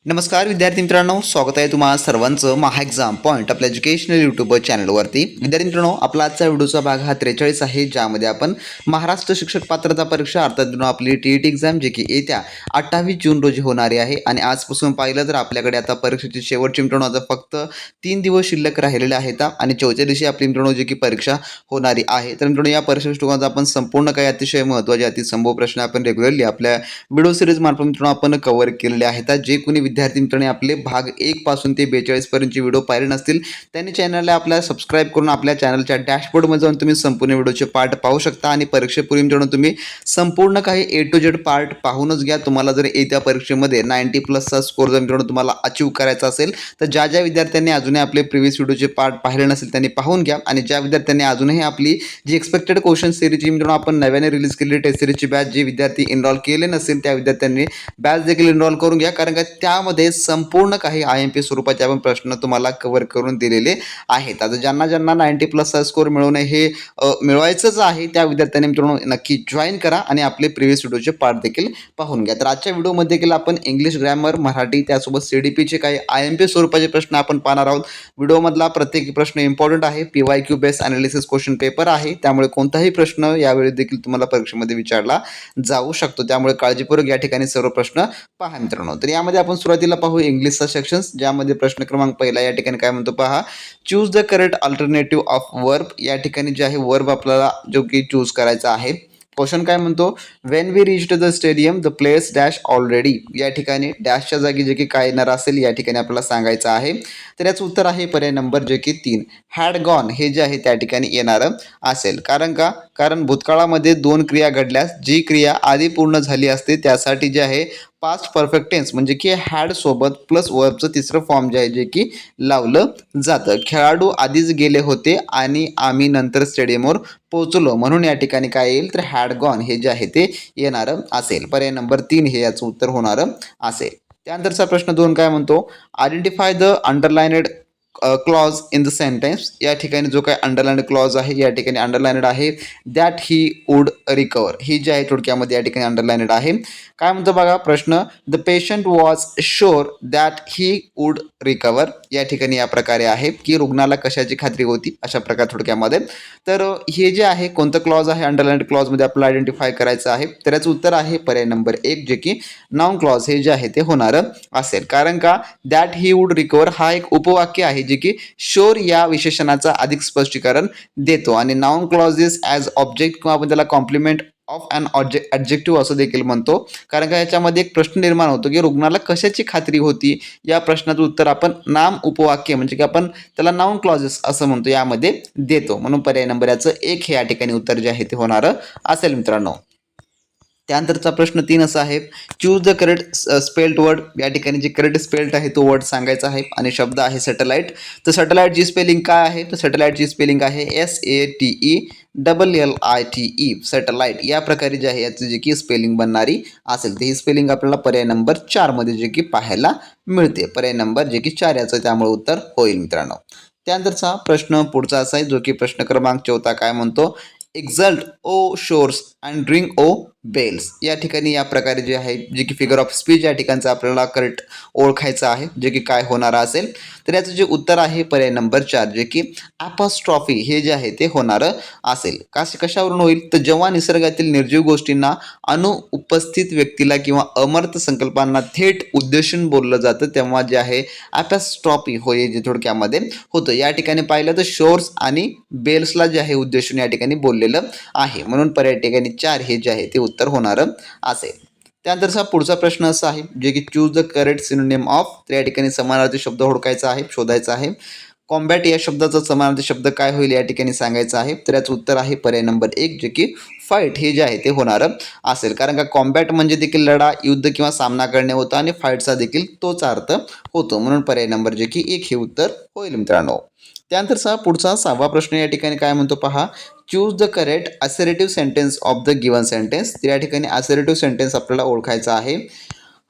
नमस्कार विद्यार्थी मित्रांनो, स्वागत आहे तुम्हा सर्वांचं महा एक्झाम पॉईंट आपल्या एज्युकेशनल यूट्यूब चॅनलवरती. विद्यार्थी मित्रांनो, आपला आजचा व्हिडिओचा भाग हा 43 आहे, ज्यामध्ये आपण महाराष्ट्र शिक्षक पात्रता परीक्षा अर्थात आपली TET एक्झाम जी की येत्या 28 जून रोजी होणारी आहे. आणि आजपासून पाहिलं तर आपल्याकडे आता परीक्षेची शेवटची मित्रांनो आता फक्त 3 दिवस शिल्लक राहिलेले आहेत आणि चौथ्या दिवशी आपली मित्रांनो जी की परीक्षा होणारी आहे. तर मित्रांनो, या परीक्षेच्या आपण संपूर्ण काही अतिशय महत्त्वाचे अतिसंभव प्रश्न आपण रेग्युलरली आपल्या व्हिडिओ सिरीज मार्फत मित्रांनो आपण कव्हर केलेले आहेत. जे कोणी विद्यार्थी मित्रांनी आपले भाग 1 पासून ते 42 पर्यंतचे व्हिडिओ पाहिले नसतील त्यांनी चॅनलला आपल्या सबस्क्राईब करून आपल्या चॅनलच्या डॅशबोर्डमध्ये जाऊन तुम्ही संपूर्ण व्हिडिओचे पार्ट पाहू शकता. आणि परीक्षेपूर्वी मित्रांनो तुम्ही संपूर्ण काही A to Z पार्ट पाहूनच घ्या. तुम्हाला जर येत्या परीक्षेमध्ये 90+ स्कोर जर मित्रांनो तुम्हाला अचीव करायचा असेल तर ज्या विद्यार्थ्यांनी अजूनही आपले प्रिव्हियस व्हिडिओचे पार्ट पाहिले नसेल त्यांनी पाहून घ्या. आणि ज्या विद्यार्थ्यांनी अजूनही आपली जी एक्सपेक्टेड क्वेश्चन सिरीजची मित्रांनो आपण नव्याने रिलीज केलेली टेस्ट सिरीजची बॅच जे विद्यार्थी एनरोल केले नसेल त्या विद्यार्थ्यांनी बॅच देखील एनरोल करून घ्या, कारण का त्यामध्ये संपूर्ण काही IMP स्वरूपाचे आपण प्रश्न तुम्हाला कव्हर करून दिलेले आहेत. आता ज्यांना 90+ स्कोर मिळवणे हे मिळवायचंच आहे त्या विद्यार्थ्यांनी मित्रांनो नक्की जॉईन करा आणि आपले प्रिव्हियस व्हिडिओचे पार्ट देखील पाहून घ्या. तर आजच्या व्हिडिओमध्ये देखील आपण इंग्लिश ग्रामर, मराठी त्यासोबत CDPचे काही IMP स्वरूपाचे प्रश्न आपण पाहणार आहोत. व्हिडिओमधला प्रत्येक प्रश्न इम्पॉर्टंट आहे. PYQ based analysis question paper आहे, त्यामुळे कोणताही प्रश्न यावेळी देखील तुम्हाला परीक्षेमध्ये विचारला जाऊ शकतो. त्यामुळे काळजीपूर्वक या ठिकाणी सर्व प्रश्न पहा मित्रांनो. तर यामध्ये आपण सुरुवातीला पाहू इंग्लिशचा सेक्शन्स, ज्यामध्ये प्रश्न क्रमांक पहिला या ठिकाणी काय म्हणतो पहा. Choose the correct alternative of verb. या ठिकाणी जे आहे वर्ब आपल्याला जो की चूज करायचा आहे. क्वेश्चन काय म्हणतो, when we reach the stadium the players dash already. या ठिकाणी डॅशच्या जागी जे की काय येणार असेल या ठिकाणी आपल्याला सांगायचं आहे. तर याचं उत्तर आहे पर्याय नंबर जे की 3 हॅड गॉन हे जे आहे त्या ठिकाणी येणारं असेल. कारण भूतकाळामध्ये 2 क्रिया घडल्यास जी क्रिया आधी पूर्ण झाली असते त्यासाठी जे आहे पास्ट परफेक्ट टेन्स म्हणजे की हॅड सोबत प्लस वर्बचं तिसरं फॉर्म जे आहे जे की लावलं जातं. खेळाडू आधीच गेले होते आणि आम्ही नंतर स्टेडियमवर पोहोचलो, म्हणून या ठिकाणी काय येईल तर हॅड गॉन हे जे आहे ते येणारं असेल. पर्याय नंबर 3 हे याचं उत्तर होणारं असेल. त्यानंतरचा प्रश्न 2 काय म्हणतो, identify the underlined clause in the sentence. या ठिकाणी जो काय अंडरलाइन्ड क्लॉज आहे या ठिकाणी अंडरलाइनेड आहे दॅट ही वूड रिकवर. ही जी आहे थोडक्यामध्ये या ठिकाणी अंडरलाइनेड आहे. काय म्हणतो बघा प्रश्न, the patient was sure that he would recover. या ठिकाणी या प्रकारे आहे की रुग्णाला कशाची खात्री होती अशा प्रकारे थोडक्यामध्ये. तर हे जे आहे कोणतं क्लॉज आहे अंडरलाइन्ड क्लॉजमध्ये आपल्याला आयडेंटिफाय करायचं आहे. तर याचं उत्तर आहे पर्याय नंबर 1 जे की नाउन क्लॉज हे जे आहे ते होणारं असेल. कारण का दॅट ही वूड रिकवर हा एक उपवाक्य आहे जे की शुअर या विशेषणाचा अधिक स्पष्टीकरण देतो. आणि नाउन क्लॉजेस ॲज ऑब्जेक्ट किंवा आपण त्याला कॉम्प्लिमेंट ऑफ अन ॲडजेक्टिव्ह असं देखील म्हणतो. कारण का याच्यामध्ये एक प्रश्न निर्माण होतो की रुग्णाला कशाची खात्री होती. या प्रश्नाचं उत्तर आपण नाम उपवाक्य म्हणजे की आपण त्याला नाउन क्लॉजेस असं म्हणतो यामध्ये देतो. म्हणून पर्याय नंबर याचं 1 हे या ठिकाणी उत्तर जे आहे ते होणारं असेल मित्रांनो. त्यानंतरचा प्रश्न 3 असा आहे, choose the correct spelled word. या ठिकाणी जे करेक्ट स्पेल्ड आहे तो वर्ड सांगायचा आहे आणि शब्द आहे सॅटेलाइट. तर सॅटेलाइटची स्पेलिंग काय आहे तर सॅटेलाइटची स्पेलिंग आहे SATELLITE सॅटेलाइट. या प्रकारे जे आहे याची जी की स्पेलिंग बनणारी असेल तर ही स्पेलिंग आपल्याला पर्याय नंबर 4 मध्ये जे की पाहायला मिळते. पर्याय नंबर जे की 4 याचं त्यामुळे उत्तर होईल मित्रांनो. त्यानंतरचा प्रश्न पुढचा असा आहे जो की प्रश्न क्रमांक 14 काय म्हणतो, exult O shores and drink O bells. या ठिकाणी या प्रकारे जे आहे जे की फिगर ऑफ स्पीच या ठिकाणचं आपल्याला करेक्ट ओळखायचं आहे जे की काय होणार असेल. तर याचं जे उत्तर आहे पर्याय नंबर 4 जे की ॲपॉस्ट्रॉफी हे जे आहे ते होणारं असेल. कशावरून होईल तर जेव्हा निसर्गातील निर्जीव गोष्टींना अनुपस्थित व्यक्तीला किंवा अमर्थ संकल्पांना थेट उद्देशून बोललं जातं तेव्हा जे आहे ॲपॉस्ट्रॉफी होय जे थोडक्यामध्ये होतं. या ठिकाणी पाहिलं तर शोर्स आणि बेल्सला जे आहे उद्देशून या ठिकाणी बोललेलं आहे. म्हणून पर्याय ठिकाणी 4 हे जे आहे ते उत्तर होणारं असेल. त्यानंतरचा पुढचा प्रश्न असा आहे जे की choose the correct synonym of. तर या ठिकाणी समानार्थी शब्द ओळखायचा आहे शोधायचा आहे. कॉम्बॅट या शब्दाचा समानार्थी शब्द काय होईल या ठिकाणी सांगायचं आहे. तर याचं उत्तर आहे पर्याय नंबर 1 जे की फाईट हे जे आहे ते होणारं असेल. कारण का कॉम्बॅट म्हणजे देखील लढा, युद्ध किंवा सामना करणे होतं आणि फाईटचा देखील तोच अर्थ होतो. म्हणून पर्याय नंबर जे की 1 हे उत्तर होईल मित्रांनो. त्यानंतरचा पुढचा 6वा प्रश्न या ठिकाणी काय म्हणतो पहा, choose the correct assertive sentence of the given sentence. तर या ठिकाणी असर्टिव्ह सेंटेन्स आपल्याला ओळखायचा आहे.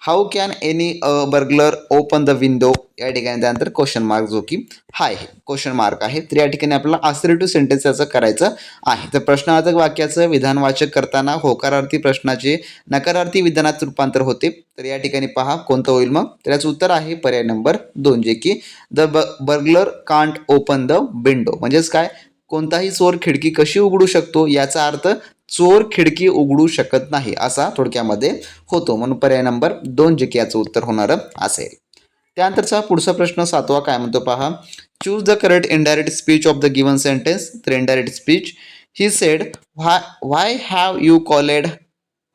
How can any burglar open the window, या ठिकाणी त्यानंतर क्वेश्चन मार्क जो की हा आहे क्वेश्चन मार्क आहे. तर या ठिकाणी आपल्याला असर्टिव्ह सेंटेन्स याचं करायचं आहे. तर प्रश्नार्थक वाक्याचं विधानवाचक करताना होकारार्थी प्रश्नाचे नकारार्थी विधानात रूपांतर होते. तर या ठिकाणी पहा कोणतं होईल मग. तर याचं उत्तर आहे पर्याय नंबर 2, जे की the burglar can't open the window. म्हणजेच काय, कोणताही चोर खिडकी कशी उघडू शकतो याचा अर्थ चोर खिडकी उघडू शकत नाही असा थोडक्यामध्ये होतो. म्हणून पर्याय नंबर 2 जे की याचं उत्तर होणार असेल. त्यानंतरचा पुढचा प्रश्न 7वा काय म्हणतो पहा. Choose the correct indirect speech of the given sentence. तर indirect speech, he said why have you called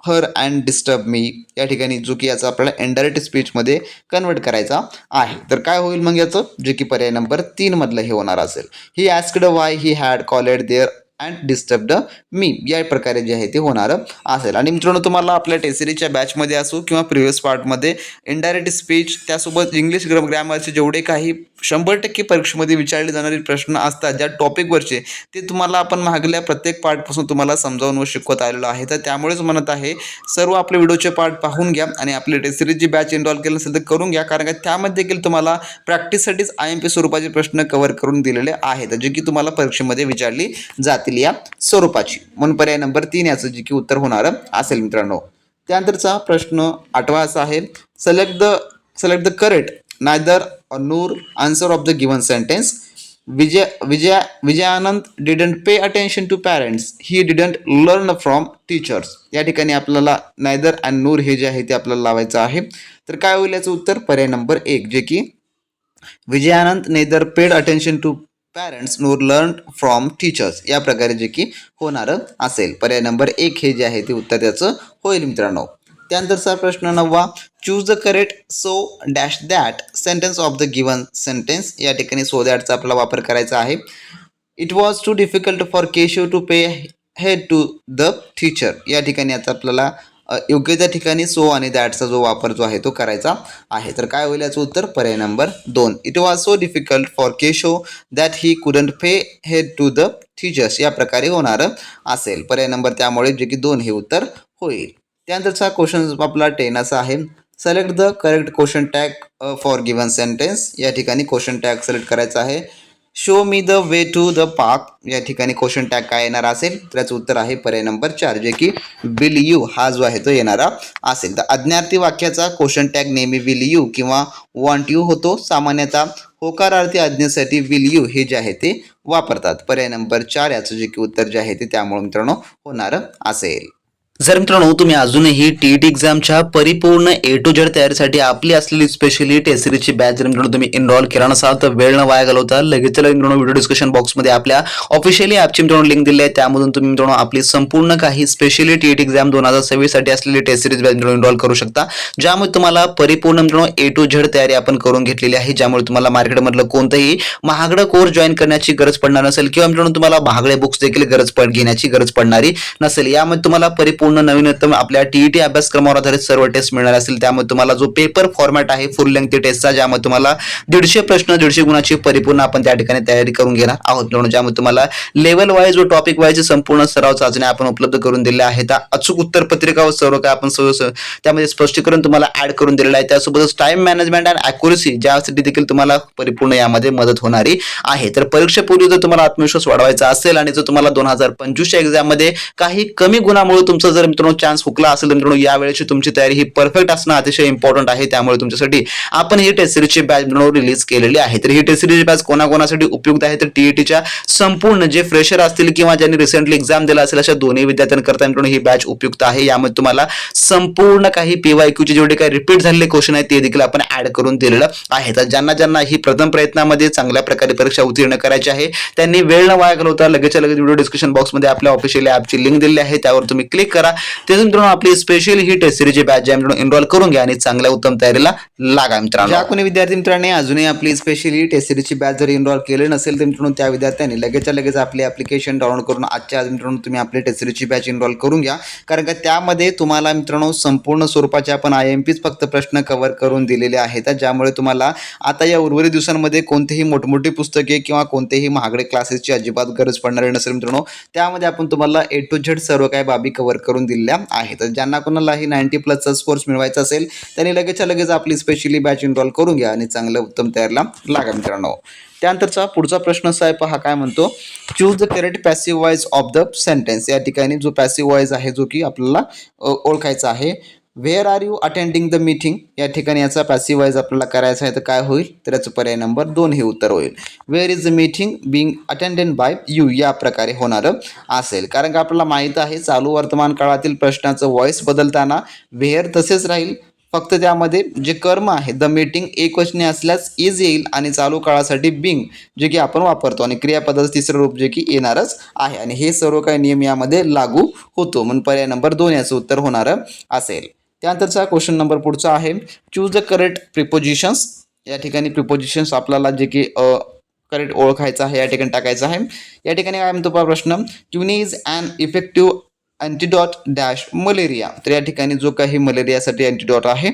her and disturb me. या ठिकाणी जो की याचा आपल्याला इनडायरेक्ट स्पीचमध्ये कन्वर्ट करायचा आहे. तर काय होईल मग याचं, जे की पर्याय नंबर 3 मधलं हे होणार असेल. He asked why he had called there and disturbed me, या प्रकारे जे आहे ते होणार असेल. आणि मित्रांनो तुम्हाला आपल्या टेसरीच्या बॅचमध्ये असो किंवा प्रिव्हियस पार्टमध्ये इनडायरेक्ट स्पीच त्यासोबत इंग्लिश ग्रामरचे जेवढे काही 100% परीक्षेमध्ये विचारले जाणारे प्रश्न असतात ज्या टॉपिकवरचे, ते तुम्हाला आपण मागल्या प्रत्येक पार्टपासून तुम्हाला समजावून व शिकवत आलेलो आहे. तर त्यामुळेच म्हणत आहे सर्व आपले व्हिडिओचे पार्ट पाहून घ्या आणि आपली टेसरीची बॅच इन्रॉल केलं असेल तर करून घ्या, कारण का त्यामध्ये देखील तुम्हाला प्रॅक्टिससाठीच IMP स्वरूपाचे प्रश्न कव्हर करून दिलेले आहेत जे की तुम्हाला परीक्षेमध्ये विचारली जातील या स्वरूपाची. म्हणून पर्याय नंबर 3 याचं जे की उत्तर होणार असेल मित्रांनो. त्यानंतरचा प्रश्न 8वा असा आहे. Select the correct neither nor answer of the given sentence. Vijayanand didn't pay attention to parents, he didn't learn from teachers. या ठिकाणी आपल्याला नायदर अँड नूर हे जे आहे ते आपल्याला लावायचं आहे. तर काय होईल याचं उत्तर पर्याय नंबर 1, जे की Vijayanand neither paid attention to parents nor learn from teachers, या प्रकारे जे की होणार असेल. पर्याय नंबर 1 हे जे आहे ते उत्तर त्याचं होईल मित्रांनो. त्यानंतरचा प्रश्न 9वा. Choose the correct so dash that sentence of the given sentence. या ठिकाणी सो दॅटचा आपला वापर करायचा आहे. It was too difficult for Keshav to pay heed to the teacher. या ठिकाणी आता आपल्याला योग्य त्या ठिकाणी सो आणि दॅटचा जो वापर जो आहे तो करायचा आहे. तर काय होईल याचं उत्तर पर्याय number 2. It was so difficult for Keshav that he couldn't pay heed to the teachers, या प्रकारे होणार असेल. पर्याय नंबर त्यामुळे जे की 2 हे उत्तर होईल. त्यानंतरचा क्वेश्चन आपला 10 असा आहे. Select the correct question tag for given sentence. या ठिकाणी क्वेश्चन टॅग सिलेक्ट करायचा आहे. Show me the way to the park. या ठिकाणी क्वेश्चन टॅग काय येणार असेल, त्याचं उत्तर आहे पर्याय नंबर 4, जे की विल यू हा जो आहे तो येणारा असेल. तर अज्ञार्थी वाक्याचा क्वेश्चन टॅग नेहमी विल यू किंवा वॉन्ट यू होतो. सामान्यतः होकारार्थी आज्ञेसाठी विल यू हे जे आहे ते वापरतात. पर्याय नंबर 4 याचं जे की उत्तर जे आहे ते त्यामुळे मित्रांनो होणार असेल. जर मित्रांनो तुम्ही अजूनही TET एक्झामच्या परिपूर्ण A to Z तयारीसाठी आपली असलेली स्पेशली टेसरीची बॅच जर मित्रांनो तुम्ही एनरोल केला नसाल तर वेळ न वाया घालवता लगेच मित्रांनो व्हिडिओ डिस्क्रिप्शन बॉक्समध्ये आपल्या ऑफिशियली ॲपची मित्रांनो लिंक दिली आहे. त्यामधून तुम्ही मित्रांनो आपली संपूर्ण काही स्पेशली TET एक्झाम 2026 साठी असलेली टेसरीज बॅच मित्रांनो एनरोल करू शकता, ज्यामुळे तुम्हाला परिपूर्ण मित्रांनो A to Z तयारी आपण करून घेतलेली आहे. ज्यामुळे तुम्हाला मार्केटमधलं कोणतंही महागडं कोर्स जॉईन करण्याची गरज पडणार नसेल किंवा मित्रांनो तुम्हाला महागडे बुक्स देखील घेण्याची गरज पडणारी नसेल. यामध्ये तुम्हाला परिपूर्ण नवीनतम आपल्या TET अभ्यासक्रमावर आधारित सर्व टेस्ट मिळणार असतील. त्यामुळे तुम्हाला जो पेपर फॉर्मॅट आहे फुल लेंथ टेस्टचा, ज्यामध्ये तुम्हाला 150 प्रश्न 150 गुणाची परिपूर्ण आपण त्या ठिकाणी तयारी करून घेणार आहोत. ज्यामध्ये तुम्हाला लेवल वाईज व टॉपिक वाईज संपूर्ण सराव चाचण्या आपण उपलब्ध करून दिल्या आहेत. अचूक उत्तर पत्रिका व सर्व काय आपण त्यामध्ये स्पष्टीकरण तुम्हाला ऍड करून दिलेलं आहे. त्यासोबतच टाइम मॅनेजमेंट अँड अॅक्युरेसी ज्यासाठी देखील तुम्हाला परिपूर्ण यामध्ये मदत होणारी आहे. तर परीक्षेपूर्वी जर तुम्हाला आत्मविश्वास वाढवायचा असेल आणि जर तुम्हाला 2025च्या एक्झाम मध्ये काही कमी गुणामुळे तुमचा जर मित्रांनो चान्स हुकला असेल तर मित्रांनो यावेळेची तुमची तयारी ही परफेक्ट असणं अतिशय इम्पॉर्टंट आहे. त्यामुळे तुमच्यासाठी आपण ही टेस्ट सिरीजची बॅच मित्रांनो रिलीज केलेली आहे. तर ही टेस्ट सिरीजची बॅच कोणाकोणासाठी उपयुक्त आहे तर TETच्या संपूर्ण जे फ्रेशर असतील किंवा ज्यांनी रिसेंटली एक्झाम दिला असेल अशा दोन्ही विद्यार्थ्यांकरता मित्रांनो ही बॅच उपयुक्त आहे. यामध्ये तुम्हाला संपूर्ण काही PYQचे जेवढे काही रिपीट झालेले क्वेश्चन आहेत ते देखील आपण ऍड करून दिलेलं आहे. तर ज्यांना ही प्रथम प्रयत्नामध्ये चांगल्या प्रकारे परीक्षा उत्तीर्ण करायची आहे त्यांनी वेळ न वाया घालवता लगेच व्हिडिओ डिस्क्रिप्शन बॉक्समध्ये आपल्या ऑफिशियल ॲपची लिंक दिलेली आहे, त्यावर तुम्ही क्लिक करा. त्यातून मित्रांनो आपली स्पेशल ही टेस्ट सिरीजची बॅच एनरोल करून घ्या आणि चांगल्या उत्तम तयारीला लागा मित्रांनो. ज्या कोणी विद्यार्थी मित्रांनी अजूनही आपली स्पेशली टेस्ट सिरीजची बॅच जर एनरोल केले नसेल तर मित्रांनो त्या विद्यार्थ्यांनी लगेच आपली ॲप्लिकेशन डाउनलोड करून आजच्या आज मित्रांनो तुम्ही आपली टेस्ट सिरीजची बॅच एनरोल करून घ्या, कारण का त्यामध्ये तुम्हाला मित्रांनो संपूर्ण स्वरूपाचे आपण IMPच फक्त प्रश्न कव्हर करून दिलेले आहेत. ज्यामुळे तुम्हाला आता या उर्वरित दिवसांमध्ये कोणतीही मोठमोठी पुस्तके किंवा कोणतेही महागडे क्लासेसची अजिबात गरज पडणार नसेल मित्रांनो. त्यामध्ये आपण तुम्हाला A to Z सर्व काही बाबी कव्हर करून दिलेल्या आहेत. तर ज्यांना कोणालाही 90+ स्कोर्स मिळवायचा असेल त्यांनी लगेचच्या लगेच आपली स्पेशली बॅच इनरोल करून घ्या आणि चांगलं उत्तम तयारीला लागा मित्रांनो. त्यानंतरचा पुढचा प्रश्न असा आहे, पहा काय म्हणतो, choose the correct passive voice of the sentence. या ठिकाणी जो पॅसिव्ह वॉइस आहे जो की आपल्याला ओळखायचा आहे. Where are you attending the meeting, या ठिकाणी याचा पॅसिव्ह वॉइस आपल्याला करायचा आहे तर काय होईल, तर याचं पर्याय नंबर 2 हे उत्तर होईल. Where is the meeting being attended by you, या प्रकारे होणारं असेल. कारण का आपल्याला माहीत आहे चालू वर्तमान काळातील प्रश्नाचं वॉइस बदलताना व्हेअर तसेच राहील, फक्त त्यामध्ये जे कर्म आहे द मीटिंग एकवचनी असल्यास इज येईल आणि चालू काळासाठी बिंग जे की आपण वापरतो आणि क्रियापदाचं तिसरं रूप जे की येणारच आहे आणि हे सर्व काही नियम यामध्ये लागू होतो. म्हणून पर्याय नंबर 2 याचं उत्तर होणारं असेल. त्यानंतरचा क्वेश्चन नंबर पुढचा आहे, चूज द करेक्ट प्रिपोजिशन्स. या ठिकाणी प्रिपोजिशन्स आपल्याला जे की करेक्ट ओळखायचं आहे या ठिकाणी टाकायचं आहे. या ठिकाणी काय म्हणतो पहा प्रश्न, quinine is an effective antidote dash malaria. तर या ठिकाणी जो काही मलेरियासाठी अँटीडॉट आहे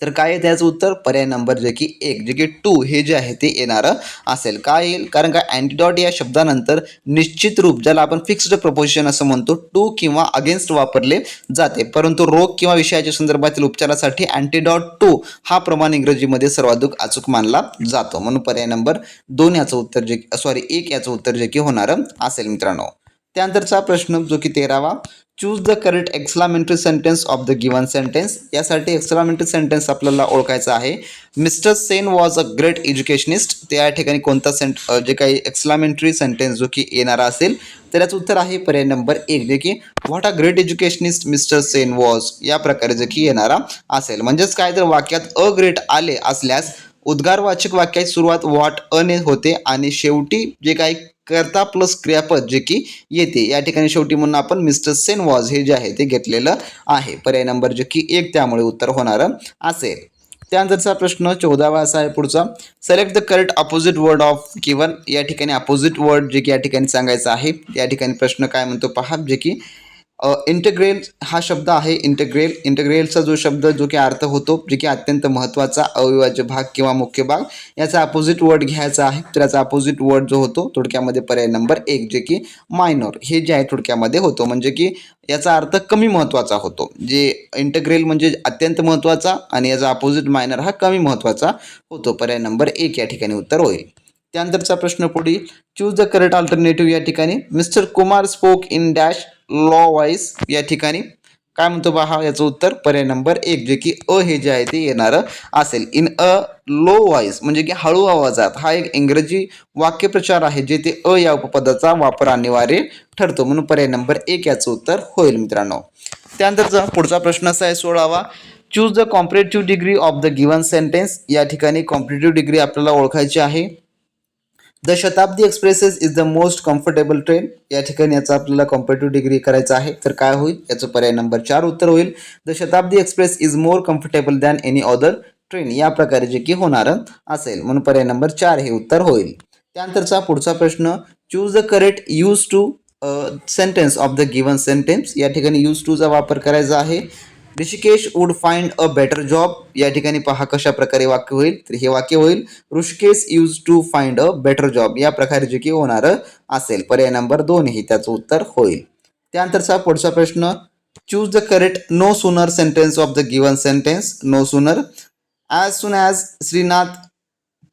तर काय आहे त्याचं उत्तर, पर्याय नंबर जे की 1 जे की 2 हे जे आहे ते येणारं असेल. काय येईल, कारण का अँटीडॉट या शब्दानंतर निश्चित रूप ज्याला आपण फिक्स्ड प्रपोजिशन असं म्हणतो टू किंवा अगेन्स्ट वापरले जाते, परंतु रोग किंवा विषयाच्या संदर्भातील उपचारासाठी अँटीडॉट टू हा प्रमाण इंग्रजीमध्ये सर्वाधिक अचूक मानला जातो. म्हणून पर्याय नंबर 2 याचं उत्तर जे 1 याचं उत्तर जे की होणारं असेल मित्रांनो. त्यानंतरचा प्रश्न जो की 13वा, choose the correct exclamatory sentence of the given sentence. यासाठी एक्सक्लामेटरी सेंटेन्स आपल्याला ओळखायचा आहे. Mister Sen was a great educationist. त्या ठिकाणी कोणता जे काही एक्सक्लामेटरी सेंटेन्स जो की येणारा असेल तर याचं उत्तर आहे पर्याय नंबर 1 जे की what a great educationist mister Sen was, या प्रकारे जे की येणारा असेल. म्हणजेच काय, तर वाक्यात अ ग्रेट आले असल्यास उद्गारवाचक वाक्याची सुरुवात व्हॉट अने होते आणि शेवटी जे काही कर्ता प्लस क्रियापद जे की येते या ठिकाणी शेवटी म्हणून आपण मिस्टर सेन वॉज हे जे आहे ते घेतलेलं आहे. पर्याय नंबर जे की 1 त्यामुळे उत्तर होणारं असेल. त्यानंतरचा प्रश्न 14वा असा आहे पुढचा, select the correct opposite word of given. या ठिकाणी अपोजिट वर्ड जे की या ठिकाणी सांगायचं आहे. या ठिकाणी प्रश्न काय म्हणतो पहा, जे की इंटग्रेल हा शब्द आहे. इंटग्रेलचा जो शब्द जो की अर्थ होतो जे की अत्यंत महत्त्वाचा अविभाज्य भाग किंवा मुख्य भाग, याचा अपोजिट वर्ड घ्यायचा आहे. तर याचा अपोजिट वर्ड जो होतो थोडक्यामध्ये पर्याय नंबर 1 जे की मायनॉर हे जे आहे थोडक्यामध्ये होतो, म्हणजे की याचा अर्थ कमी महत्त्वाचा होतो. जे इंटग्रेल म्हणजे अत्यंत महत्त्वाचा आणि याचा अपोजिट मायनर हा कमी महत्त्वाचा होतो. पर्याय नंबर 1 या ठिकाणी उत्तर होईल. त्यानंतरचा प्रश्न पुढील, चूज द करेक्ट अल्टरनेटिव्ह. या ठिकाणी mister Kumar spoke in dash law wise. या ठिकाणी काय म्हणतो पहा याचं उत्तर पर्याय नंबर 1 जे की अ हे जे आहे ते येणारं असेल. इन अ लो व्हॉइस म्हणजे की हळू आवाजात, हा एक इंग्रजी वाक्यप्रचार आहे जे ते अ या उपपदाचा वापर अनिवार्य ठरतो. म्हणून पर्याय नंबर 1 याचं उत्तर होईल मित्रांनो. त्यानंतरचा पुढचा प्रश्न असा आहे 16वा, choose the comparative degree of the given sentence. या ठिकाणी कॉम्परेटिव्ह डिग्री आपल्याला ओळखायची आहे. The Shatabdi express is is the most comfortable train. या ठिकाणी याचा आपल्याला कॉम्परेटिव्ह डिग्री करायचा आहे तर काय होईल, याचं पर्याय नंबर 4 उत्तर होईल. The Shatabdi express is more comfortable than any other train, या प्रकारे जे की होणार असेल. म्हणून पर्याय नंबर 4 हे उत्तर होईल. त्यानंतरचा पुढचा प्रश्न, choose the correct use to sentence of the given sentence. या ठिकाणी यूज टूचा वापर करायचा आहे. Rishikesh would find a better job. या ठिकाणी पहा कशा प्रकारे वाक्य होईल, तर हे वाक्य होईल Rishikesh use to find a better job, या प्रकारे जे की होणारं असेल. पर्याय नंबर 2 हे त्याचं उत्तर होईल. त्यानंतरचा पुढचा प्रश्न, choose the correct no sooner sentence of the given sentence. No sooner as soon as Shrinath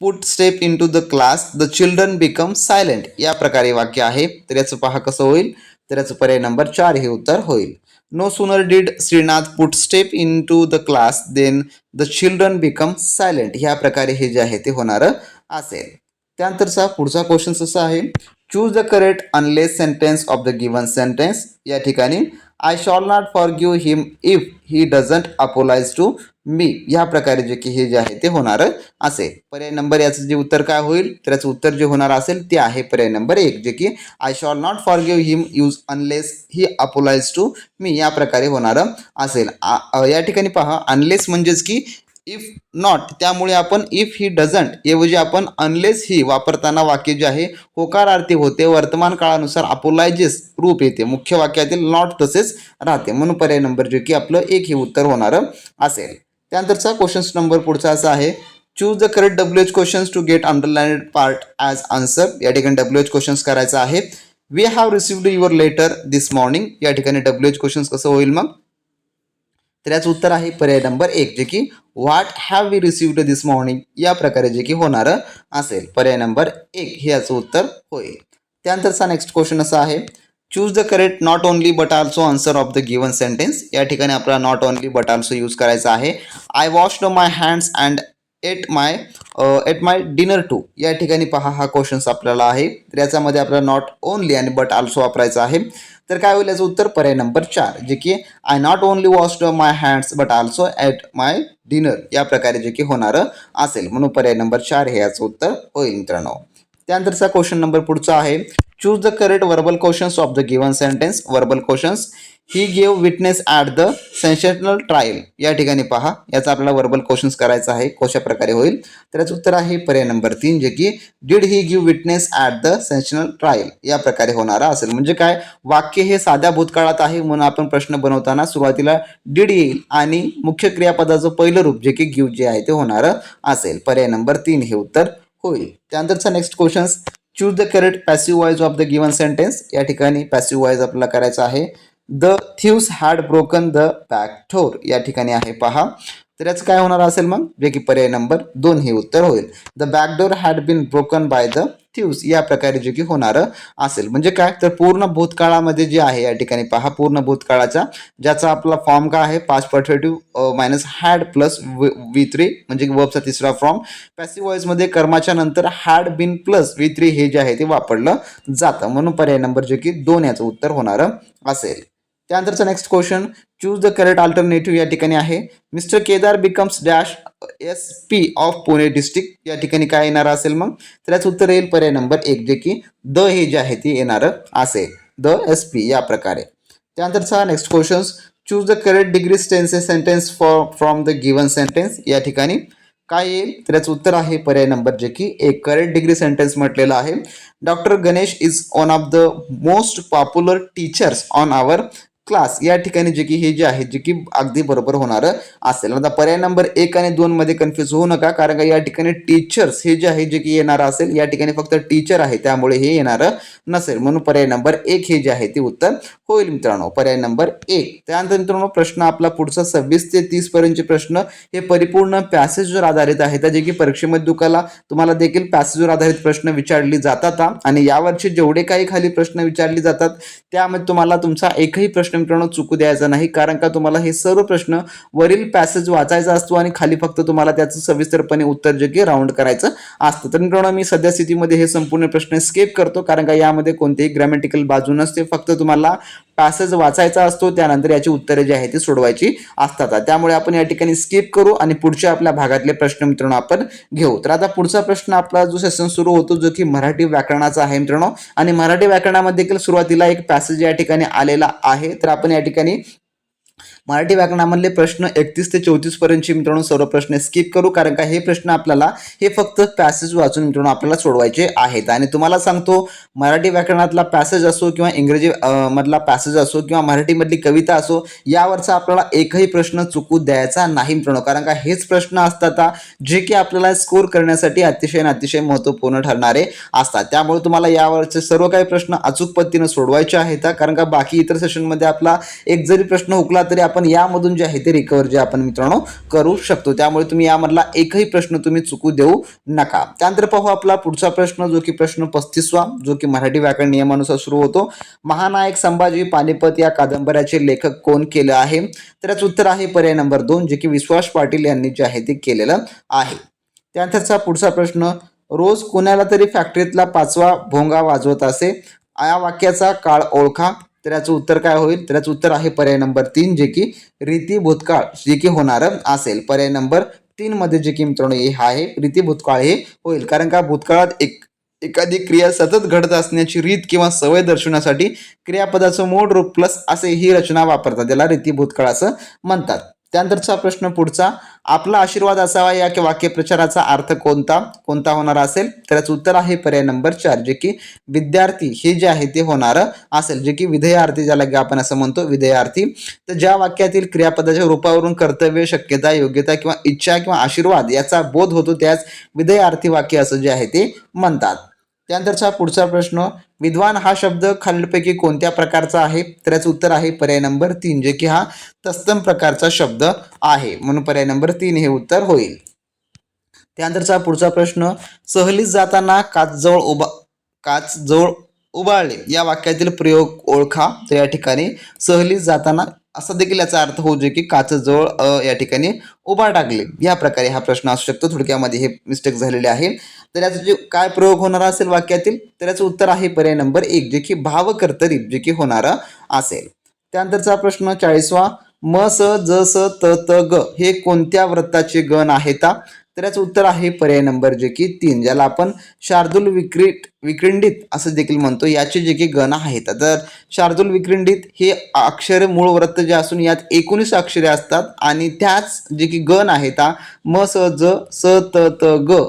put step into the class the children become silent, या प्रकारे वाक्य आहे. तर याचं पहा कसं होईल, तर याचं पर्याय नंबर 4 हे उत्तर होईल. No sooner did Shrinath put step into the class then the children become silent, ह्या प्रकारे हे जे आहे ते होणारं असेल. त्यानंतरचा पुढचा क्वेश्चन असा आहे, choose the correct unless sentence of the given sentence. या ठिकाणी I shall not forgive him if he doesn't apologise to me, ह्या प्रकारे जे की हे जे आहे ते होणार असेल. पर्याय नंबर याचं जे उत्तर काय होईल, तर याचं उत्तर जे होणार असेल ते आहे पर्याय नंबर 1 जे की I shall not forgive him use unless he apologise to me, या प्रकारे होणार असेल. या ठिकाणी पहा अनलेस म्हणजेच की इफ नॉट, त्यामुळे आपण इफ ही डझंट ऐवजी आपण अनलेस ही वापरताना वाक्य जे आहे होकारार्थी होते. वर्तमान काळानुसार अपोलायजेस रूप येते, मुख्य वाक्यातील नॉट तसेच राहते. म्हणून पर्याय नंबर जे की आपलं 1 हे उत्तर होणार असेल. त्यानंतरचा क्वेश्चन नंबर पुढचा असा आहे, choose the correct WH questions to get underlined part as answer. या ठिकाणी WH क्वेश्चन्स करायचा आहे. We have received your letter this morning, या ठिकाणी WH क्वेश्चन कसं होईल मग? तर याचं उत्तर आहे पर्याय नंबर 1, जे की what have we received this morning या प्रकारे जे की होणारं असेल. पर्याय नंबर 1 हे याचं उत्तर होईल. त्यानंतरचा नेक्स्ट क्वेश्चन असा आहे, choose the correct not only but also answer of the given sentence. या ठिकाणी आपल्याला not only but also use करायचा आहे. I washed my hands and ate my dinner too. या ठिकाणी पहा हा क्वेश्चन्स आपल्याला आहे. तर याच्यामध्ये आपल्याला नॉट ओनली आणि बट ऑल्सो वापरायचं आहे. तर काय होईल याचं उत्तर? पर्याय नंबर 4, जे की I not only washed my hands but also at my dinner या प्रकारे जे की होणारं असेल. म्हणून पर्याय नंबर 4 हे याचं उत्तर होईल मित्रांनो. त्यानंतरचा क्वेश्चन नंबर पुढचा आहे, choose the correct verbal questions of the given sentence. Verbal questions, he gave witness at the sensational trial. या ठिकाणी पहा याचा आपल्याला वर्बल क्वेश्चन्स करायचा आहे. कशा प्रकारे होईल? तर याचं उत्तर आहे पर्याय नंबर 3, जे की did he give witness at the sensational trial या प्रकारे होणारा असेल. म्हणजे काय, वाक्य हे साध्या भूतकाळात आहे म्हणून आपण प्रश्न बनवताना सुरुवातीला डिड येईल आणि मुख्य क्रियापदाचं पहिलं रूप जे की गिव्ह जे आहे ते होणारं असेल. पर्याय नंबर 3 हे उत्तर होईल. त्यानंतरचा next question, choose the correct passive voice of the given sentence. या ठिकाणी पॅसिव्ह वॉइस आपल्याला करायचा आहे. The thieves had broken the back door या ठिकाणी आहे पहा. तर याचं काय होणार असेल मग? जे की पर्याय नंबर 2 हे उत्तर होईल. The back door had been broken by the thieves या प्रकारे जे की होणारं असेल. म्हणजे काय, तर पूर्ण भूतकाळामध्ये जे आहे या ठिकाणी पहा, पूर्ण भूतकाळाचा ज्याचा आपला फॉर्म काय आहे, past perfective minus had plus V3 म्हणजे वर्बचा तिसरा फॉर्म. पॅसिव्ह वॉइसमध्ये कर्माच्या नंतर हॅड बीन प्लस V3 हे जे आहे ते वापरलं जातं. म्हणून पर्याय नंबर जे की 2 याचं उत्तर होणारं असेल. त्यानंतरचा next question, choose the correct alternative या ठिकाणी आहे. Mister Kedar becomes dash SP of Pune district या ठिकाणी काय येणार असेल मग? तर याचं उत्तर येईल पर्याय नंबर 1, जे की द हे जे आहे ते येणारं असेल. द SP या प्रकारे. त्यानंतरचा next question, choose the correct degree sentence from the given sentence. या ठिकाणी काय येईल? तर याचं उत्तर आहे पर्याय नंबर जे की 1, करेक्ट डिग्री सेंटेन्स म्हटलेलं आहे. Doctor Ganesh is one of the most popular teachers on our class या ठिकाणी जे की हे जे आहे जे की अगदी बरोबर होणारं असेल. आता पर्याय नंबर 1 आणि 2 मध्ये कन्फ्युज होऊ नका, कारण का या ठिकाणी टीचर्स हे जे आहे जे की येणार असेल. या ठिकाणी फक्त टीचर आहे त्यामुळे हे येणारं नसेल. म्हणून पर्याय नंबर 1 हे जे आहे ते उत्तर होईल मित्रांनो. पर्याय नंबर 1. त्यानंतर मित्रांनो प्रश्न आपला पुढचा 26 ते 30 पर्यंतचे प्रश्न हे परिपूर्ण पॅसेजवर आधारित आहेत. जे की परीक्षेमध्ये तुम्हाला देखील पॅसेजवर आधारित प्रश्न विचारले जातात आणि यावरचे जेवढे काही खाली प्रश्न विचारले जातात त्यामध्ये तुम्हाला तुमचा एकही प्रश्न मित्रांनो चुकू द्यायचा नाही, कारण का तुम्हाला हे सर्व प्रश्न वरील पॅसेज वाचायचा असतो आणि खाली फक्त तुम्हाला त्याचं सविस्तरपणे उत्तर जे की राऊंड करायचं असतं. तर मित्रांनो मी सध्या स्थितीमध्ये हे संपूर्ण प्रश्न स्किप करतो, कारण का यामध्ये कोणतेही ग्रॅमॅटिकल बाजू नसते. फक्त तुम्हाला पॅसेज वाचायचा असतो, त्यानंतर याची उत्तरे जी आहे ती सोडवायची असतात. त्यामुळे आपण या ठिकाणी स्किप करू आणि पुढच्या आपल्या भागातले प्रश्न मित्रांनो आपण घेऊ. तर आता पुढचा प्रश्न आपला जो सेशन सुरू होतो जो की मराठी व्याकरणाचा आहे मित्रांनो, आणि मराठी व्याकरणामध्ये देखील सुरुवातीला एक पॅसेज या ठिकाणी आलेला आहे. तर आपण या ठिकाणी मराठी व्याकरणामधले प्रश्न 31 ते 34 पर्यंतचे मित्रांनो सर्व प्रश्न स्किप करू, कारण का हे प्रश्न आपल्याला हे फक्त पॅसेज वाचून मित्रांनो आपल्याला सोडवायचे आहेत. आणि तुम्हाला सांगतो, मराठी व्याकरणातला पॅसेज असो किंवा इंग्रजी मधला पॅसेज असो किंवा मराठीमधली कविता असो, यावरचा आपल्याला एकही प्रश्न चुकू द्यायचा नाही मित्रांनो, कारण का हेच प्रश्न असतात जे की आपल्याला स्कोर करण्यासाठी अतिशय महत्त्वपूर्ण ठरणारे असतात. त्यामुळे तुम्हाला यावरचे सर्व काही प्रश्न अचूक पद्धतीने सोडवायचे आहेत, कारण का बाकी इतर सेशनमध्ये आपला एक जरी प्रश्न हुकला तरी आपण यामधून जे आहे ते रिकव्हर जे आपण मित्रांनो करू शकतो. त्यामुळे तुम्ही यामधला एकही प्रश्न तुम्ही चुकू देऊ नका. त्यानंतर पाहू आपला पुढचा प्रश्न जो की प्रश्न 35वा, जो की मराठी व्याकरण नियमानुसार सुरू होतो. महानायक संभाजी पानिपत या कादंबऱ्याचे लेखक कोण केलं आहे? तर याचं उत्तर आहे पर्याय नंबर 2, जे की विश्वास पाटील यांनी जे आहे ते केलेलं आहे. त्यानंतरचा पुढचा प्रश्न, रोज कुणाला तरी फॅक्टरीतला 5वा भोंगा वाजवत असे, या वाक्याचा काळ ओळखा. तर याचं उत्तर काय होईल? तर याचं उत्तर आहे पर्याय नंबर 3, जे की रीती भूतकाळ जे की होणारं असेल. पर्याय नंबर 3 मध्ये जे की मित्रांनो हे आहे रीती भूतकाळ हे होईल, कारण का भूतकाळात एखादी क्रिया सतत घडत असण्याची रीत किंवा सवय दर्शवण्यासाठी क्रियापदाचं मूळ रूप प्लस असे ही रचना वापरतात, त्याला रीती भूतकाळ असं म्हणतात. त्यानंतरचा प्रश्न पुढचा, आपला आशीर्वाद असावा या वाक्यप्रचाराचा अर्थ कोणता होणार असेल? तर याचं उत्तर आहे पर्याय नंबर 4, जे की विद्यार्थी हे जे आहे ते होणारं असेल, जे की विधेयार्थी ज्याला की आपण असं म्हणतो विधेयार्थी. तर ज्या वाक्यातील क्रियापदाच्या रूपावरून कर्तव्य, शक्यता, योग्यता किंवा इच्छा किंवा आशीर्वाद याचा बोध होतो त्यास विधेयार्थी वाक्य असं जे आहे ते म्हणतात. त्यानंतरचा पुढचा प्रश्न, विद्वान हा शब्द खालीलपैकी कोणत्या प्रकारचा आहे? तर याचं उत्तर आहे पर्याय नंबर 3, जे की हा तत्सम प्रकारचा शब्द आहे, म्हणून पर्याय नंबर 3 हे उत्तर होईल. त्यानंतरचा पुढचा प्रश्न, सहलीत जाताना काच जवळ उभारले या वाक्यातील प्रयोग ओळखा. तर या ठिकाणी सहलीत जाताना असा देखील याचा अर्थ होऊ जे की काचजवळ या ठिकाणी उभा टाकले, या प्रकारे हा प्रश्न असू शकतो. थोडक्यामध्ये हे मिस्टेक झालेले आहे. तर याचा जे काय प्रयोग होणार असेल वाक्यातील, तर याचं उत्तर आहे पर्याय नंबर 1, जे की भावकर्तरी जे की होणारा असेल. त्यानंतरचा प्रश्न 40वा, म स ज स त त ग हे कोणत्या वृत्ताचे गण आहेत? तर याचं उत्तर आहे पर्याय नंबर जे की 3, ज्याला आपण शार्दूल विक्रीडित असं देखील म्हणतो. याचे जे की गण आहेत, तर शार्दूल विक्रीडित हे अक्षर मूळ वृत्त जे असून यात 19 अक्षरे असतात आणि त्याच जे की गण आहेत म स ज स त त ग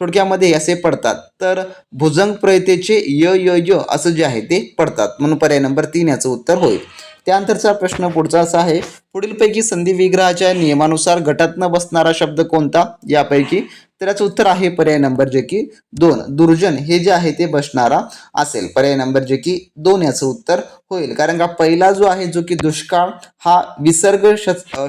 थोडक्यामध्ये असे पडतात. तर भुजंग प्रयतेचे य य य असं जे आहे ते पडतात, म्हणून पर्याय नंबर 3 याचं उत्तर होईल. त्यानंतरचा प्रश्न पुढचा असा आहे, पुढीलपैकी संधी विग्रहाच्या नियमानुसार गटात न बसणारा शब्द कोणता यापैकी? तर याचं उत्तर आहे पर्याय नंबर जे की 2, दुर्जन हे जे आहे ते बसणारा असेल. पर्याय नंबर जे की 2 याचं उत्तर होईल, कारण का पहिला जो आहे जो की दुष्काळ हा विसर्ग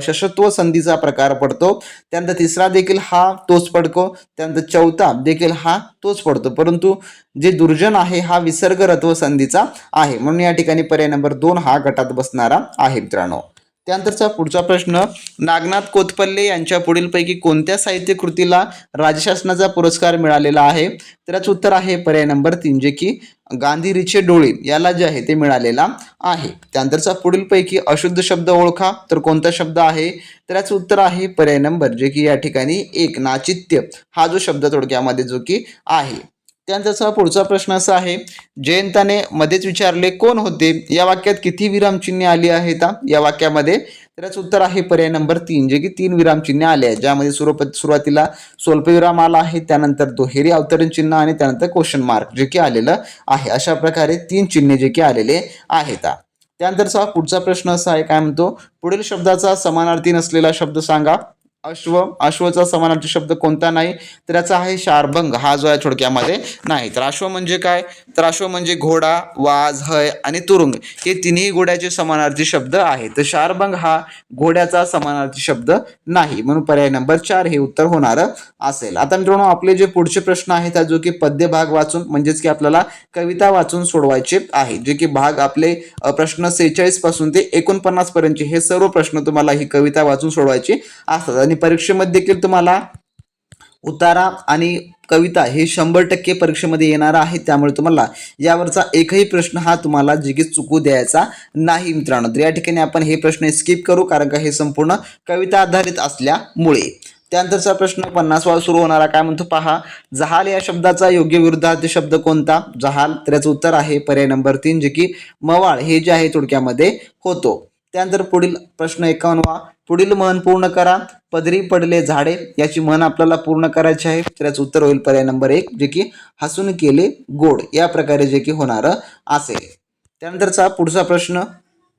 शशत्व संधीचा प्रकार पडतो. त्यानंतर तिसरा देखील हा तोच पडतो. त्यानंतर चौथा देखील हा तोच पडतो, परंतु जे दुर्जन आहे हा विसर्ग रत्व संधीचा आहे, म्हणून या ठिकाणी पर्याय नंबर 2 हा गटात बसणारा आहे मित्रांनो. त्यानंतरचा पुढचा प्रश्न, नागनाथ कोत्पल्ले यांच्या पुढीलपैकी कोणत्या साहित्य कृतीला राज्यशासनाचा पुरस्कार मिळालेला आहे? तर याचं उत्तर आहे पर्याय नंबर 3, जे की गांधीरीचे डोळे याला जे आहे ते मिळालेला आहे. त्यानंतरचा पुढीलपैकी अशुद्ध शब्द ओळखा. तर कोणता शब्द आहे? तर याचं उत्तर आहे पर्याय नंबर जे की या ठिकाणी 1, नाचित्य हा जो शब्द थोडक्यामध्ये जो की आहे. त्यानंतरचा पुढचा प्रश्न असा आहे, जयंताने मध्येच विचारले कोण होते या वाक्यात किती विरामचिन्हे आली आहेत या वाक्यामध्ये? तर याचं उत्तर आहे पर्याय नंबर 3, जे की 3 विरामचिन्हे आले आहेत, ज्यामध्ये सुरुवातीला स्वल्पविराम आला आहे, त्यानंतर दुहेरी अवतरण चिन्ह आणि त्यानंतर क्वेश्चन मार्क जे की आलेलं आहे. अशा प्रकारे 3 चिन्हे जे की आलेले आहेत. त्यानंतरचा पुढचा प्रश्न असा आहे, काय म्हणतो, पुढील शब्दाचा समानार्थी नसलेला शब्द सांगा. अश्वचा समानार्थी शब्द कोणता नाही? तर याचा आहे शार्भंग, हा जो आहे थोडक्यामध्ये नाही. तर अश्व म्हणजे काय? तर अश्व म्हणजे घोडा, वाज, हय आणि तुरुंग हे तिन्ही घोड्याचे समानार्थी शब्द आहेत. तर शार्भंग हा घोड्याचा समानार्थी शब्द नाही, म्हणून पर्याय नंबर 4 हे उत्तर होणार असेल. आता मित्रांनो, आपले जे पुढचे प्रश्न आहेत जो की पद्य भाग वाचून म्हणजेच की आपल्याला कविता वाचून सोडवायचे आहे, जे की भाग आपले प्रश्न 46 पासून ते 49 पर्यंतचे हे सर्व प्रश्न तुम्हाला ही कविता वाचून सोडवायची असतात. आणि परीक्षेमध्ये देखील तुम्हाला उतारा आणि कविता हे 100% परीक्षेमध्ये येणार आहे, त्यामुळे तुम्हाला यावरचा एकही प्रश्न हा तुम्हाला जिगीच चुकू द्यायचा नाही मित्रांनो. तर या ठिकाणी आपण हे प्रश्न स्किप करू, कारण का हे संपूर्ण कविता आधारित असल्यामुळे. त्यानंतरचा प्रश्न 50वा सुरू होणारा काय म्हणतो पहा, जहाल या शब्दाचा योग्य विरुद्धार्थी शब्द कोणता? जहाल, तर याचं उत्तर आहे पर्याय नंबर 3, जे की मवाळ हे जे आहे थोडक्यामध्ये होतो. त्यानंतर पुढील प्रश्न 51वा, पुढील म्हण पूर्ण करा. पदरी पडले झाडे याची म्हण आपल्याला पूर्ण करायची आहे, तर याचं उत्तर होईल पर्याय नंबर 1, जे की हसून केले गोड या प्रकारे जे की होणार असेल. त्यानंतरचा पुढचा प्रश्न,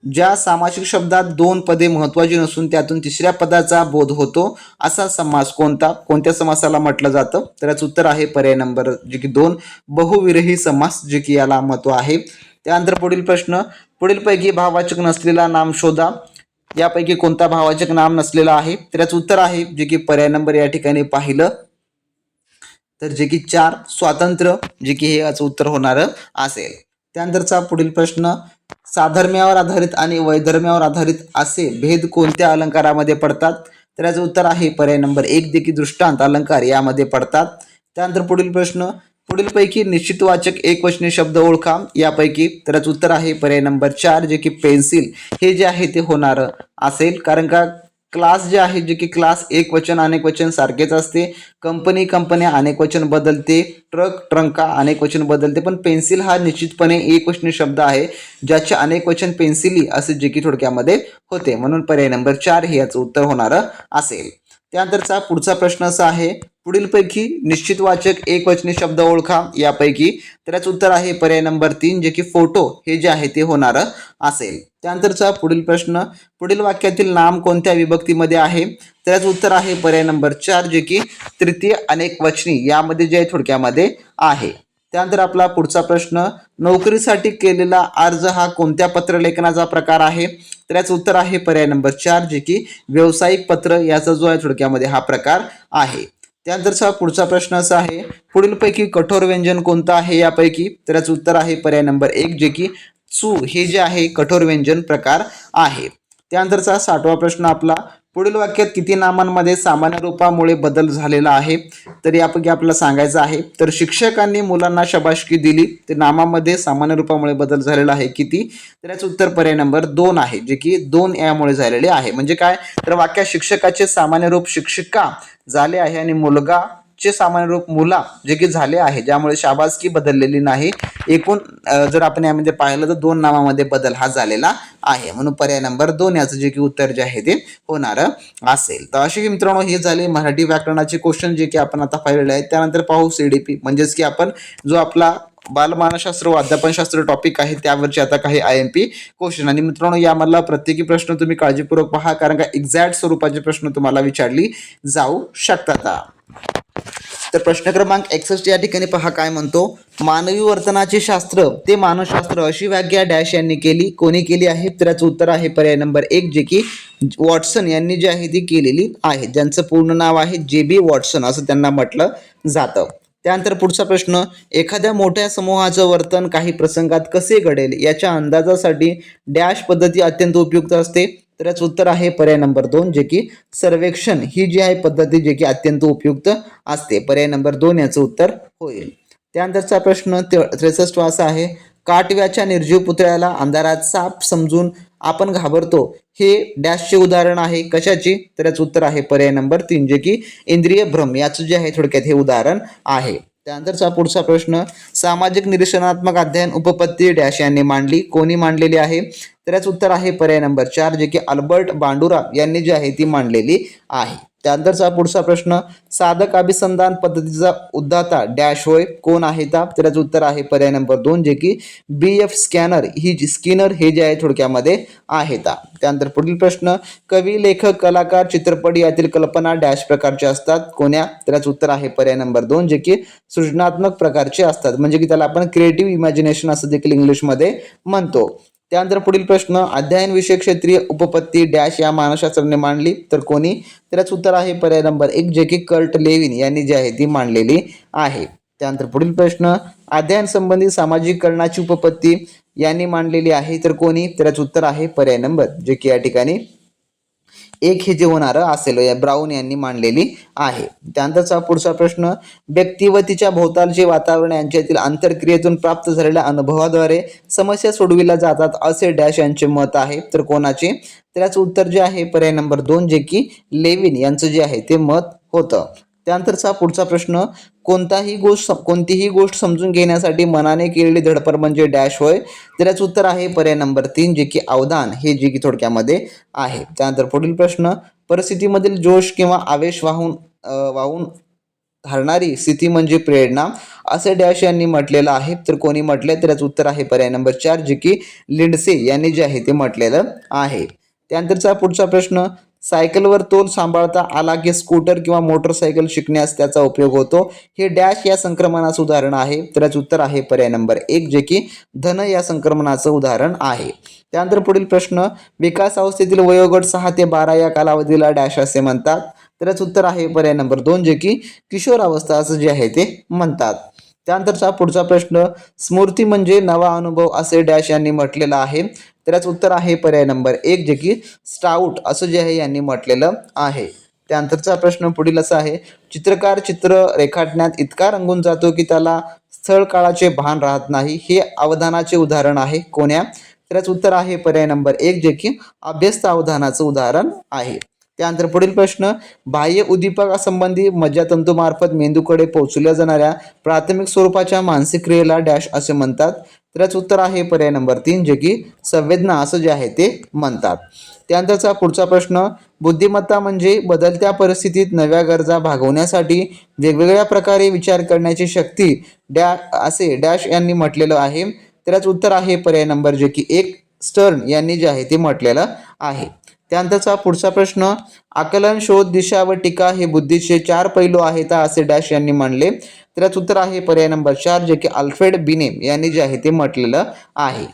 ज्या सामासिक शब्दात 2 पदे महत्वाची नसून त्यातून तिसऱ्या पदाचा बोध होतो असा समास कोणता? कोणत्या समासाला म्हटलं जातं? तर याचं उत्तर आहे पर्याय नंबर जे की 2, बहुविरही समास जे की याला महत्व आहे. त्यानंतर पुढील प्रश्न, पुढीलपैकी भाववाचक नसलेला नाम शोधा. यापैकी कोणता भाववाचक नाम नसलेला आहे? तर याचं उत्तर आहे जे की पर्याय नंबर या ठिकाणी पाहिलं तर जे की 4, स्वातंत्र्य जे की हे याचं उत्तर होणार असेल. त्यानंतरचा पुढील प्रश्न, साधर्म्यावर आधारित आणि वैधर्म्यावर आधारित असे भेद कोणत्या अलंकारामध्ये पडतात? तर याचं उत्तर आहे पर्याय नंबर 1, जे की दृष्टांत अलंकार यामध्ये पडतात. त्यानंतर पुढील प्रश्न, पुढीलपैकी निश्चितवाचक एकवचनी शब्द ओळखा. यापैकी तर याचं उत्तर आहे पर्याय नंबर 4, जे की पेन्सिल हे जे आहे ते होणार असेल, कारण का क्लास जे आहे जे की क्लास एक वचन अनेक वचन सारखेच असते. कंपनी कंपन्या अनेक वचन बदलते. ट्रक ट्रंका अनेक वचन बदलते, पण पेन्सिल हा निश्चितपणे एकवचनी शब्द आहे, ज्याचे अनेक वचन पेन्सिली असे जे की थोडक्यामध्ये होते, म्हणून पर्याय नंबर 4 हे याचं उत्तर होणार असेल. त्यानंतरचा पुढचा प्रश्न असा आहे, पुढीलपैकी निश्चितवाचक एकवचनी शब्द ओळखा. यापैकी तर याचं उत्तर आहे पर्याय नंबर 3, जे की फोटो हे जे आहे ते होणार असेल. त्यानंतरचा पुढील प्रश्न, पुढील वाक्यातील नाम कोणत्या विभक्तीमध्ये आहे? तर याचं उत्तर आहे पर्याय नंबर 4, जे की तृतीय अनेक वचनी यामध्ये जे थोडक्यामध्ये आहे. त्यानंतर आपला पुढचा प्रश्न, नोकरीसाठी केलेला अर्ज हा कोणत्या पत्रलेखनाचा प्रकार आहे? तर याचं उत्तर आहे पर्याय नंबर 4 जे की व्यावसायिक पत्र याचा जो आहे थोडक्यामध्ये हा प्रकार आहे. त्यानंतरचा पुढचा प्रश्न असा आहे, पुढीलपैकी कठोर व्यंजन कोणतं आहे यापैकी? तर याचं उत्तर आहे पर्याय नंबर 1 जे की चू हे जे आहे कठोर व्यंजन प्रकार आहे. त्यानंतरचा 60वा प्रश्न आपला, पुढील वाक्यात किती नामांमध्ये सामान्य रूपामुळे बदल झालेला आहे? तर यापैकी आपल्याला सांगायचं आहे, तर शिक्षकांनी मुलांना शाबासकी दिली, ते नामामध्ये सामान्य रूपामुळे बदल झालेला आहे किती? तर याचं उत्तर पर्याय नंबर 2 आहे जे की 2 यामुळे झालेले आहे. म्हणजे काय, तर वाक्यात शिक्षकाचे सामान्य रूप शिक्षिका झाले आहे आणि मुलगा चे सामान्य रूप मुला जे की झाले आहे, ज्यामुळे शाबासकी बदललेली नाही. एकूण जर आपण यामध्ये पाहिलं तर 2 नामामध्ये बदल हा झालेला आहे, म्हणून पर्याय नंबर 2 याचं जे की उत्तर जे आहे ते होणार असेल. तर असे मित्रांनो हे झाले मराठी व्याकरणाचे क्वेश्चन जे की आपण आता पाहिलेले आहेत. त्यानंतर पाहू CDP म्हणजेच की आपण जो आपला बालमानसशास्त्र व अध्यापनशास्त्र टॉपिक आहे त्यावरचे आता काही IMP क्वेश्चन. आणि मित्रांनो यामधला प्रत्येकी प्रश्न तुम्ही काळजीपूर्वक पहा, कारण का एक्झॅक्ट स्वरूपाचे प्रश्न तुम्हाला विचारली जाऊ शकतात. तर प्रश्न क्रमांक 61 या ठिकाणी पहा काय म्हणतो, मानवी वर्तनाचे शास्त्र ते मानसशास्त्र अशी व्याख्या डॅश यांनी केली, कोणी केली आहे? तर याचं उत्तर आहे पर्याय नंबर 1 जे की वॉटसन यांनी जी आहे ती केलेली आहे, ज्यांचं पूर्ण नाव आहे JB वॉटसन असं त्यांना म्हटलं जातं. त्यानंतर पुढचा प्रश्न, एखाद्या मोठ्या समूहाचं वर्तन काही प्रसंगात कसे घडेल याच्या अंदाजासाठी डॅश पद्धती अत्यंत उपयुक्त असते? तर याचं उत्तर आहे पर्याय नंबर 2 जे की सर्वेक्षण ही जी आहे पद्धती जे की अत्यंत उपयुक्त असते. पर्याय नंबर 2 याचं उत्तर होईल. त्यानंतरचा प्रश्न 63 असा आहे, काटव्याच्या निर्जीव पुतळ्याला अंधारात साप समजून आपण घाबरतो हे डॅशचे उदाहरण आहे, कशाची? तर याचं उत्तर आहे पर्याय नंबर 3 जे की इंद्रिय भ्रम याचं जे आहे थोडक्यात हे उदाहरण आहे. त्यानंतरचा पुढचा प्रश्न, सामाजिक निरीक्षणात्मक अध्ययन उपपत्ती डॅश यांनी मांडली, कोणी मांडलेली आहे? तर याचं उत्तर आहे पर्याय नंबर 4 जे की अल्बर्ट बांडुरा यांनी जी आहे ती मांडलेली आहे. त्यानंतरचा पुढचा प्रश्न, साधक अभिसंधान पद्धतीचा उद्धाता डॅश होय, कोण आहे ता? तर याचं उत्तर आहे पर्याय नंबर 2 जे की BF स्कॅनर ही स्किनर हे जे आहे थोडक्यामध्ये आहे ता. त्यानंतर पुढील प्रश्न, कवी लेखक कलाकार चित्रपट यातील कल्पना डॅश प्रकारचे असतात, कोण्या? तर याचं उत्तर आहे पर्याय नंबर 2 जे की सृजनात्मक प्रकारचे असतात, म्हणजे की त्याला आपण क्रिएटिव्ह इमॅजिनेशन असं देखील इंग्लिशमध्ये म्हणतो. त्यानंतर पुढील प्रश्न, अध्ययन विषय क्षेत्रीय उपपत्ती डॅश या मानसशास्त्राने मांडली, तर कोणी? तर याचं उत्तर आहे पर्याय नंबर 1 जे की कर्ट लेविन यांनी जी आहे ती मांडलेली आहे. त्यानंतर पुढील प्रश्न, अध्ययन संबंधी सामाजिकरणाची उपपत्ती यांनी मांडलेली आहे, तर कोणी? तर याचं उत्तर आहे पर्याय नंबर जे की या ठिकाणी 1 हे जे होणारं असेल या ब्राऊन यांनी मांडलेली आहे. त्यानंतरचा पुढचा प्रश्न, व्यक्ती व तिच्या भोवतालचे वातावरण यांच्यातील आंतरक्रियेतून प्राप्त झालेल्या अनुभवाद्वारे समस्या सोडविल्या जातात असे डॅश यांचे मत आहे, तर कोणाचे? तर याचं उत्तर जे आहे पर्याय नंबर 2 जे की लेविन यांचं जे आहे ते मत होतं. त्यानंतरचा पुढचा प्रश्न, कोणतीही गोष्ट समजून घेण्यासाठी मनाने केलेली धडपड म्हणजे डॅश होय, तर याचं उत्तर आहे पर्याय नंबर 3 जे की अवधान हे जे की थोडक्यामध्ये आहे. त्यानंतर पुढील प्रश्न, परिस्थितीमधील जोश किंवा आवेश वाहून हरणारी स्थिती म्हणजे प्रेरणा असे डॅश यांनी म्हटलेलं आहे, तर कोणी म्हटलंय? तर याचं उत्तर आहे पर्याय नंबर 4 जे की लिंडसे यांनी जे आहे ते म्हटलेलं आहे. त्यानंतरचा पुढचा प्रश्न, सायकलवर तोल सांभाळता आला की स्कूटर किंवा मोटरसायकल शिकण्यास त्याचा उपयोग होतो हे डॅश या संक्रमणाचं उदाहरण आहे, तर याचं उत्तर आहे पर्याय नंबर 1 जे की धन या संक्रमणाचं उदाहरण आहे. त्यानंतर पुढील प्रश्न, विकास अवस्थेतील वयोगट 6 ते 12 या कालावधीला डॅश असे म्हणतात, तर याचं उत्तर आहे पर्याय नंबर 2 जे की किशोरावस्था असं जे आहे ते म्हणतात. त्यानंतरचा पुढचा प्रश्न, स्मृती म्हणजे नवा अनुभव असे डॅश यांनी म्हटलेलं आहे, तर याचं उत्तर आहे पर्याय नंबर 1 जे की स्टाउट असं जे आहे यांनी म्हटलेलं आहे. त्यानंतरचा प्रश्न पुढील असा आहे, चित्रकार चित्र रेखाटण्यात इतका रंगून जातो की त्याला स्थळ काळाचे भान राहत नाही हे अवधानाचे उदाहरण आहे, कोण्या? तर याचं उत्तर आहे पर्याय नंबर 1 जे की अभ्यस्त अवधानाचं उदाहरण आहे. त्यानंतर पुढील प्रश्न, बाह्य उद्दीपकासंबंधी मज्जातंतूमार्फत मेंदूकडे पोहोचवल्या जाणाऱ्या प्राथमिक स्वरूपाच्या मानसिक क्रियेला डॅश असे म्हणतात, तर याचं उत्तर आहे पर्याय नंबर 3 जे की संवेदना असं जे आहे ते म्हणतात. त्यानंतरचा पुढचा प्रश्न, बुद्धिमत्ता म्हणजे बदलत्या परिस्थितीत नव्या गरजा भागवण्यासाठी वेगवेगळ्या प्रकारे विचार करण्याची शक्ती असे डॅश यांनी म्हटलेलं आहे, तर याचं उत्तर आहे पर्याय नंबर जे की 1 स्टर्न यांनी जे आहे ते म्हटलेलं आहे. त्यानंतरचा पुढचा प्रश्न, आकलन शोध दिशा व टीका हे बुद्धीचे 4 पैलू आहेत असे डॅश यांनी मांडले, तर याचं उत्तर आहे पर्याय नंबर 4 जे की अल्फ्रेड बिनेम यांनी जे आहे ते म्हटलेलं आहे.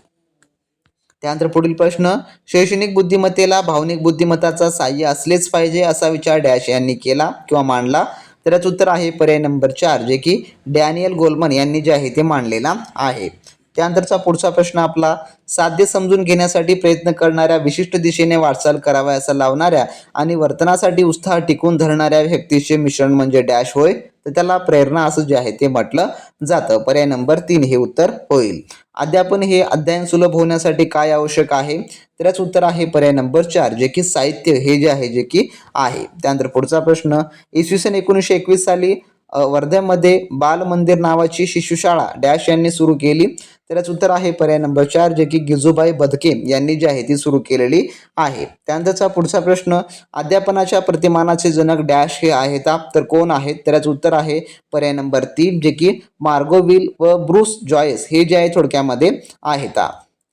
त्यानंतर पुढील प्रश्न, शैक्षणिक बुद्धिमत्तेला भावनिक बुद्धिमत्ताचा साह्य असलेच पाहिजे असा विचार डॅश यांनी केला किंवा मांडला. तर याचं उत्तर आहे पर्याय नंबर 4 जे की डॅनियल गोलमन यांनी जे आहे ते मांडलेला आहे. त्यानंतरचा पुढचा प्रश्न आपला, साध्य समजून घेण्यासाठी प्रयत्न करणाऱ्या, विशिष्ट दिशेने वाटचाल कराव्या असं लावणाऱ्या आणि वर्तनासाठी उत्साह टिकून धरणाऱ्या व्यक्तीचे मिश्रण म्हणजे डॅश होय. तर त्याला प्रेरणा असं जे आहे ते म्हटलं जातं. पर्याय नंबर 3 हे उत्तर होईल. अध्यापन हे अध्ययन सुलभ होण्यासाठी काय आवश्यक आहे. तर याचं उत्तर आहे पर्याय नंबर 4 जे की साहित्य हे जे आहे जे की आहे. त्यानंतर पुढचा प्रश्न, इसवी सन 1921 साली वर्ध्यामध्ये बाल मंदिर नावाची शिशुशाळा डॅश यांनी सुरू केली. तर याचं उत्तर आहे पर्याय नंबर 4 जे की गिजूबाई बदके यांनी जी आहे ती सुरू केलेली आहे. त्यानंतरचा पुढचा प्रश्न, अध्यापनाच्या प्रतिमानाचे जनक डॅश हे आहेत तर कोण आहेत. तर याचं उत्तर आहे पर्याय नंबर 3 जे की मार्गोविल व ब्रूस जॉयस हे जे आहे थोडक्यामध्ये आहेत.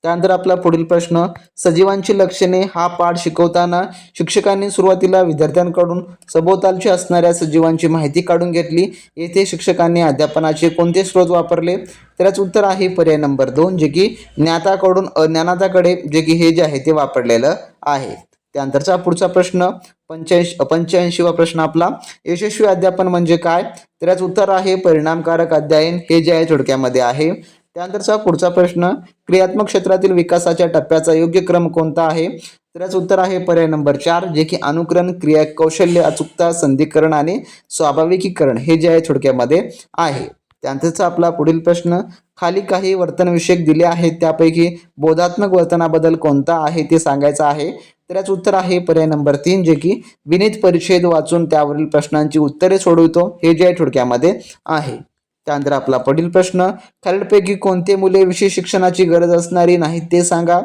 त्यानंतर आपला पुढील प्रश्न, सजीवांची लक्षणे हा पाठ शिकवताना शिक्षकांनी सुरुवातीला विद्यार्थ्यांकडून सभोवतालची असणाऱ्या सजीवांची माहिती काढून घेतली. येथे शिक्षकांनी अध्यापनाचे कोणते स्रोत वापरले. तर याचं उत्तर आहे पर्याय नंबर 2 जे की ज्ञाताकडून अज्ञाताकडे जे की हे जे आहे ते वापरलेलं आहे. त्यानंतरचा पुढचा प्रश्न, 85वा प्रश्न आपला, यशस्वी अध्यापन म्हणजे काय. तर याचं उत्तर आहे परिणामकारक अध्ययन हे जे आहे थोडक्यामध्ये आहे. त्यानंतरचा पुढचा प्रश्न, क्रियात्मक क्षेत्रातील विकासाच्या टप्प्याचा योग्य क्रम कोणता आहे. तर याचं उत्तर आहे पर्याय नंबर 4 जे की अनुकरण, क्रिया कौशल्य, अचूकता, संधिकरण आणि स्वाभाविकीकरण हे जे आहे थोडक्यामध्ये आहे. त्यानंतरचा आपला पुढील प्रश्न, खाली काही वर्तनविषयक दिले आहेत त्यापैकी बोधात्मक वर्तनाबद्दल कोणता आहे ते सांगायचं आहे. तर याचं उत्तर आहे पर्याय नंबर 3 जे की विनीत परिच्छेद वाचून त्यावरील प्रश्नांची उत्तरे सोडवितो हे जे आहे थोडक्यामध्ये आहे. त्यानंतर आपला पुढील प्रश्न, खालीलपैकी कोणते मुले विशेष शिक्षणाची गरज असणारी नाहीत ते सांगा.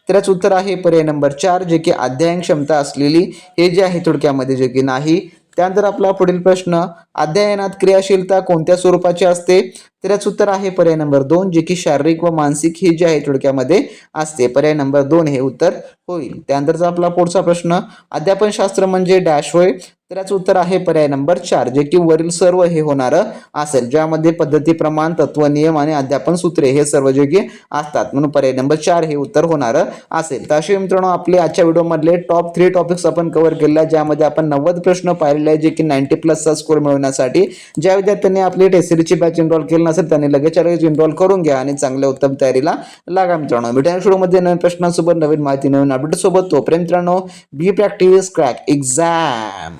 तर याचं उत्तर आहे पर्याय नंबर 4 जे की अध्ययन क्षमता असलेली हे जे आहे थोडक्यामध्ये जे की नाही. त्यानंतर आपला पुढील प्रश्न, अध्ययनात क्रियाशीलता कोणत्या स्वरूपाची असते. तर याचं उत्तर आहे पर्याय नंबर 2 जे की शारीरिक व मानसिक हे जे आहे थोडक्यामध्ये असते. पर्याय नंबर 2 हे उत्तर होईल. त्यानंतरचा आपला पुढचा प्रश्न, अध्यापनशास्त्र म्हणजे डॅश होय. तर याचं उत्तर आहे पर्याय नंबर 4 जे की वरील सर्व हे होणारं असेल, ज्यामध्ये पद्धती, प्रमाण, तत्व, नियम आणि अध्यापन सूत्रे हे सर्व जे की असतात, म्हणून पर्याय नंबर 4 हे उत्तर होणारं असेल. तर असे मित्रांनो आपले आजच्या व्हिडिओमधले टॉप 3 टॉपिक्स आपण कव्हर केले, ज्यामध्ये आपण 90 प्रश्न पाहिलेले आहे जे की 90+ स्कोर मिळवण्यासाठी ज्या विद्यार्थ्यांनी आपली टेस्टची बॅच एनरोल केली नसेल त्यांनी लगेच एनरोल करून घ्या आणि चांगल्या उत्तम तयारीला लागा मित्रांनो. भेटूया व्हिडिओमध्ये नवीन प्रश्नांसोबत, नवीन माहिती, नवीन अपडेट सोबत. तोपर्यंत मित्रांनो, बी प्रॅक्टिस क्रॅक एक्झाम.